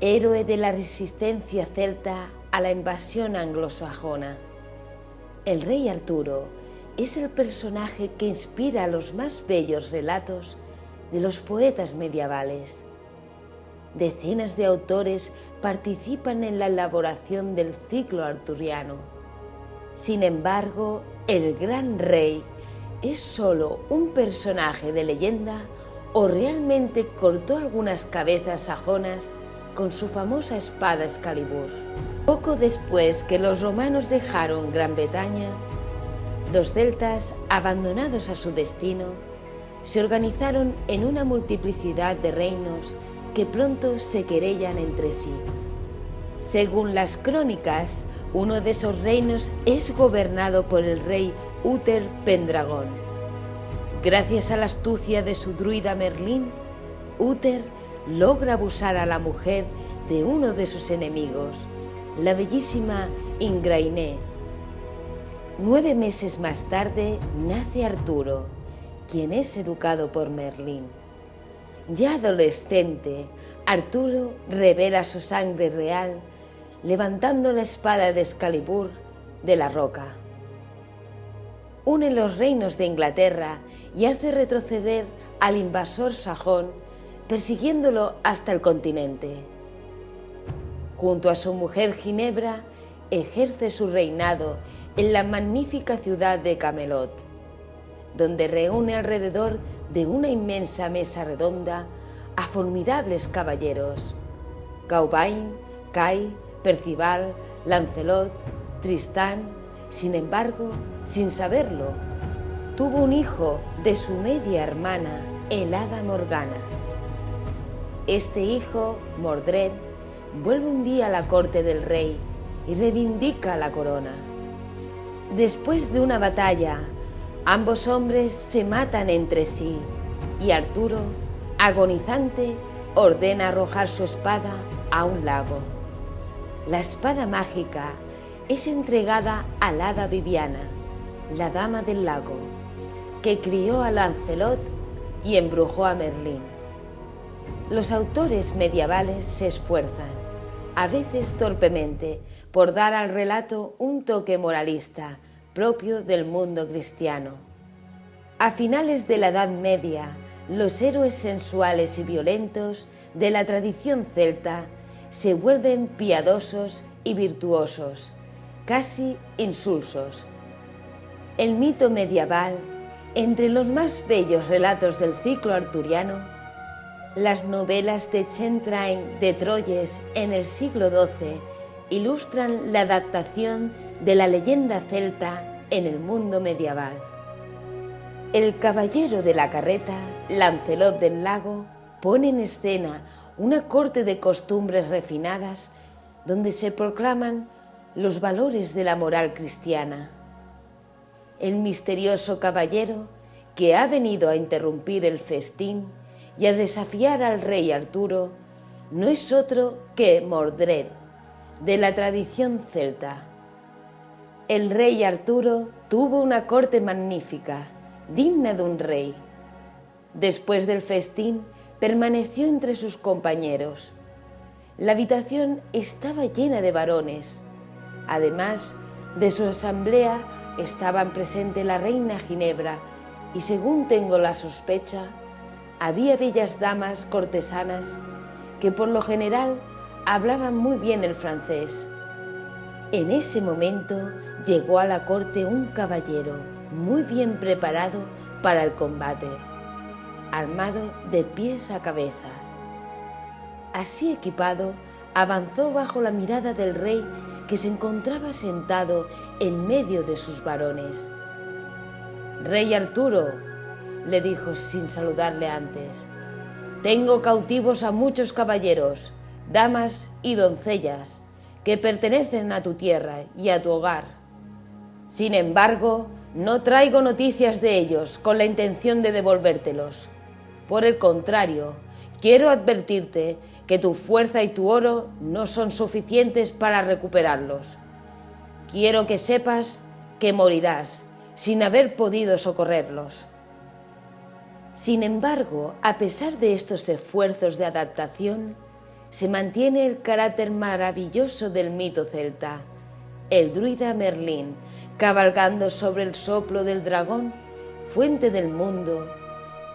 héroe de la resistencia celta a la invasión anglosajona. El rey Arturo es el personaje que inspira los más bellos relatos de los poetas medievales. Decenas de autores participan en la elaboración del ciclo arturiano. Sin embargo, el gran rey es solo un personaje de leyenda o realmente cortó algunas cabezas sajonas con su famosa espada Excalibur. Poco después que los romanos dejaron Gran Bretaña, los celtas, abandonados a su destino, se organizaron en una multiplicidad de reinos que pronto se querellan entre sí. Según las crónicas, uno de esos reinos es gobernado por el rey Uther Pendragon. Gracias a la astucia de su druida Merlín, Uther logra abusar a la mujer de uno de sus enemigos, la bellísima Ingrainé. 9 meses más tarde nace Arturo, quien es educado por Merlín. Ya adolescente, Arturo revela su sangre real levantando la espada de Excalibur de la roca. Une los reinos de Inglaterra y hace retroceder al invasor sajón, persiguiéndolo hasta el continente. Junto a su mujer Ginebra, ejerce su reinado en la magnífica ciudad de Camelot, donde reúne alrededor de una inmensa mesa redonda a formidables caballeros: Gawain, Kai, Percival, Lancelot, Tristán. Sin embargo, sin saberlo, tuvo un hijo de su media hermana, el hada Morgana. Este hijo, Mordred, vuelve un día a la corte del rey y reivindica la corona. Después de una batalla, ambos hombres se matan entre sí y Arturo, agonizante, ordena arrojar su espada a un lago. La espada mágica es entregada al hada Viviana, la dama del lago, que crió a Lancelot y embrujó a Merlín. Los autores medievales se esfuerzan, a veces torpemente, por dar al relato un toque moralista propio del mundo cristiano. A finales de la Edad Media, los héroes sensuales y violentos de la tradición celta se vuelven piadosos y virtuosos, casi insulsos. El mito medieval, entre los más bellos relatos del ciclo arturiano, las novelas de Chantrain de Troyes en el siglo XII ilustran la adaptación de la leyenda celta en el mundo medieval. El caballero de la carreta, Lancelot del Lago, pone en escena una corte de costumbres refinadas donde se proclaman los valores de la moral cristiana. El misterioso caballero que ha venido a interrumpir el festín y a desafiar al rey Arturo no es otro que Mordred, de la tradición celta. El rey Arturo tuvo una corte magnífica, digna de un rey. Después del festín, permaneció entre sus compañeros. La habitación estaba llena de varones. Además de su asamblea estaban presentes la reina Ginebra y, según tengo la sospecha, había bellas damas cortesanas que por lo general hablaban muy bien el francés. En ese momento llegó a la corte un caballero muy bien preparado para el combate, armado de pies a cabeza. Así equipado, avanzó bajo la mirada del rey, que se encontraba sentado en medio de sus varones. «Rey Arturo», le dijo sin saludarle antes, «tengo cautivos a muchos caballeros, damas y doncellas que pertenecen a tu tierra y a tu hogar. Sin embargo, no traigo noticias de ellos con la intención de devolvértelos. Por el contrario, quiero advertirte que tu fuerza y tu oro no son suficientes para recuperarlos. Quiero que sepas que morirás sin haber podido socorrerlos». Sin embargo, a pesar de estos esfuerzos de adaptación, se mantiene el carácter maravilloso del mito celta, el druida Merlín, cabalgando sobre el soplo del dragón, fuente del mundo,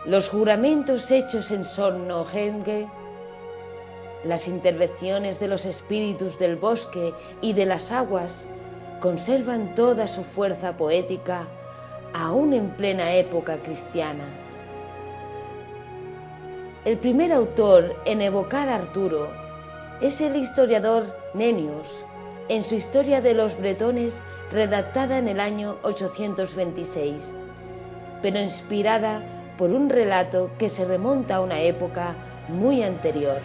los juramentos hechos en Sonnenhenge, las intervenciones de los espíritus del bosque y de las aguas conservan toda su fuerza poética aún en plena época cristiana. El primer autor en evocar a Arturo es el historiador Nennius, en su Historia de los Bretones, redactada en el año 826, pero inspirada por un relato que se remonta a una época muy anterior.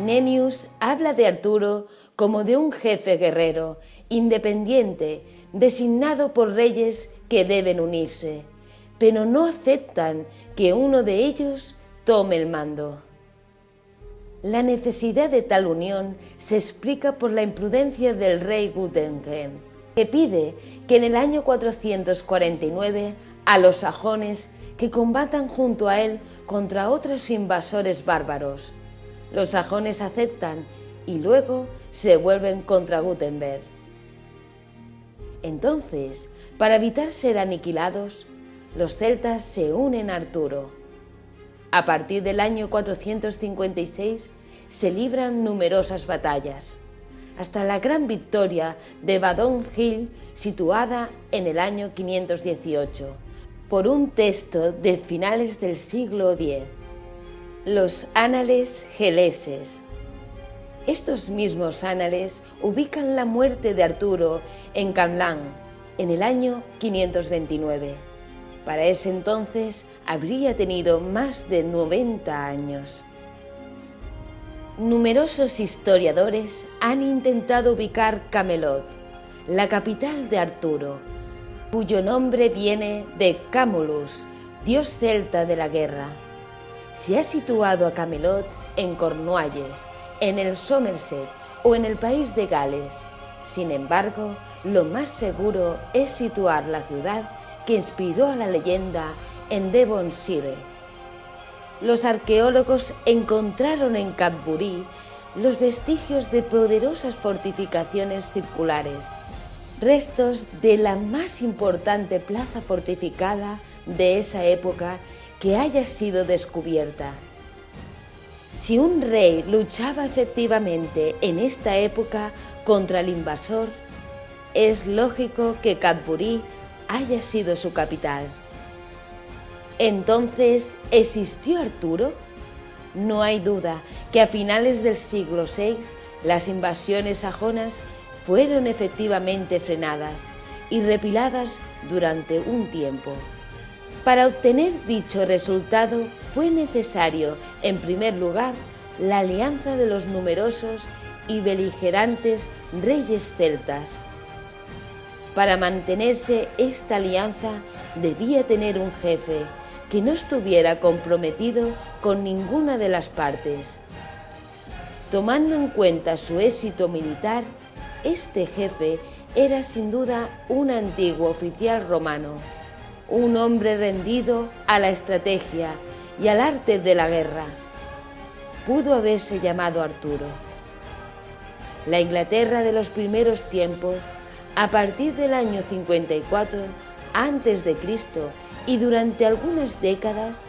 Nennius habla de Arturo como de un jefe guerrero, independiente, designado por reyes que deben unirse, pero no aceptan que uno de ellos tome el mando. La necesidad de tal unión se explica por la imprudencia del rey Guthegen, que pide que en el año 449 a los sajones que combatan junto a él contra otros invasores bárbaros. Los sajones aceptan y luego se vuelven contra Gutenberg. Entonces, para evitar ser aniquilados, los celtas se unen a Arturo. A partir del año 456 se libran numerosas batallas, hasta la gran victoria de Badon Hill, situada en el año 518, por un texto de finales del siglo X, los Ánales Geleses. Estos mismos ánales ubican la muerte de Arturo en Camlan, en el año 529. Para ese entonces habría tenido más de 90 años. Numerosos historiadores han intentado ubicar Camelot, la capital de Arturo, cuyo nombre viene de Camulus, dios celta de la guerra. Se ha situado a Camelot en Cornualles, en el Somerset o en el país de Gales. Sin embargo, lo más seguro es situar la ciudad que inspiró a la leyenda en Devonshire. Los arqueólogos encontraron en Cadbury los vestigios de poderosas fortificaciones circulares, restos de la más importante plaza fortificada de esa época que haya sido descubierta. Si un rey luchaba efectivamente en esta época contra el invasor, es lógico que Cadbury haya sido su capital. Entonces, ¿existió Arturo? No hay duda que a finales del siglo VI las invasiones sajonas fueron efectivamente frenadas y repiladas durante un tiempo. Para obtener dicho resultado fue necesario, en primer lugar, la alianza de los numerosos y beligerantes reyes celtas. Para mantenerse esta alianza debía tener un jefe que no estuviera comprometido con ninguna de las partes. Tomando en cuenta su éxito militar, este jefe era sin duda un antiguo oficial romano, un hombre rendido a la estrategia y al arte de la guerra. Pudo haberse llamado Arturo. La Inglaterra de los primeros tiempos, a partir del año 54 a.C. y durante algunas décadas,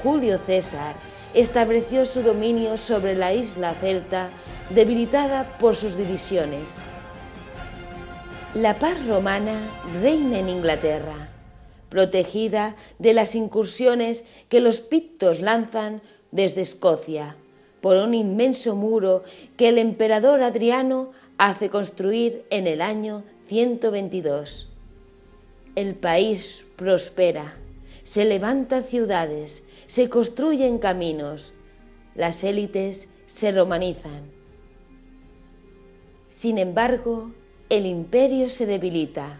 Julio César estableció su dominio sobre la isla celta, debilitada por sus divisiones. La paz romana reina en Inglaterra, protegida de las incursiones que los pictos lanzan desde Escocia, por un inmenso muro que el emperador Adriano hace construir en el año 122. El país prospera, se levantan ciudades, se construyen caminos, las élites se romanizan. Sin embargo, el imperio se debilita.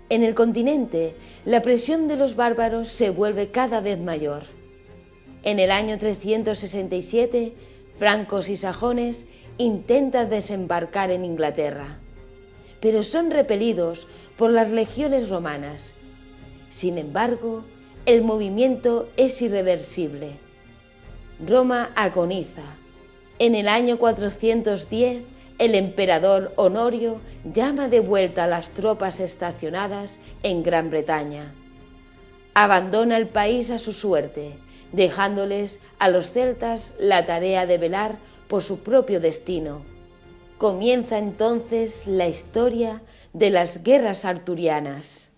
En el continente, la presión de los bárbaros se vuelve cada vez mayor. En el año 367, francos y sajones intentan desembarcar en Inglaterra, pero son repelidos por las legiones romanas. Sin embargo, el movimiento es irreversible. Roma agoniza, En el año 410, el emperador Honorio llama de vuelta a las tropas estacionadas en Gran Bretaña. Abandona el país a su suerte, dejándoles a los celtas la tarea de velar por su propio destino. Comienza entonces la historia de las guerras arturianas.